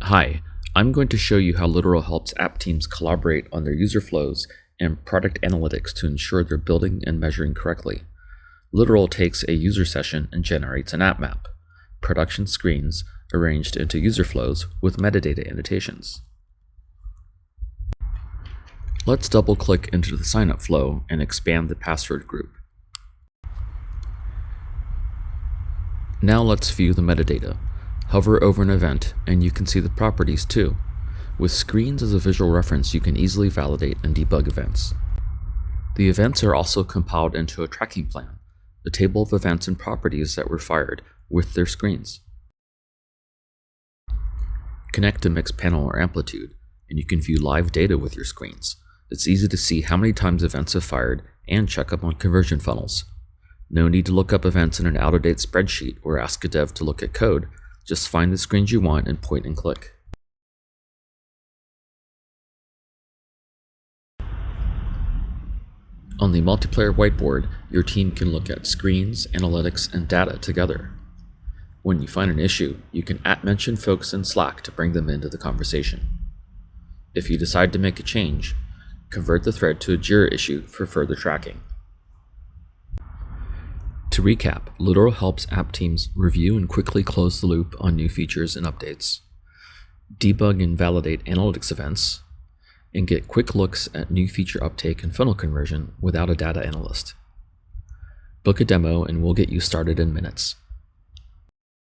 Hi, I'm going to show you how Literal helps app teams collaborate on their user flows and product analytics to ensure they're building and measuring correctly. Literal takes a user session and generates an app map, production screens arranged into user flows with metadata annotations. Let's double-click into the signup flow and expand the password group. Now let's view the metadata. Hover over an event and you can see the properties too. With screens as a visual reference, you can easily validate and debug events. The events are also compiled into a tracking plan, a table of events and properties that were fired with their screens. Connect to Mixpanel or Amplitude, and you can view live data with your screens. It's easy to see how many times events have fired and check up on conversion funnels. No need to look up events in an out-of-date spreadsheet or ask a dev to look at code. Just find the screens you want and point and click. On the multiplayer whiteboard, your team can look at screens, analytics, and data together. When you find an issue, you can @mention folks in Slack to bring them into the conversation. If you decide to make a change, convert the thread to a Jira issue for further tracking. To recap, Literal helps app teams review and quickly close the loop on new features and updates, debug and validate analytics events, and get quick looks at new feature uptake and funnel conversion without a data analyst. Book a demo and we'll get you started in minutes.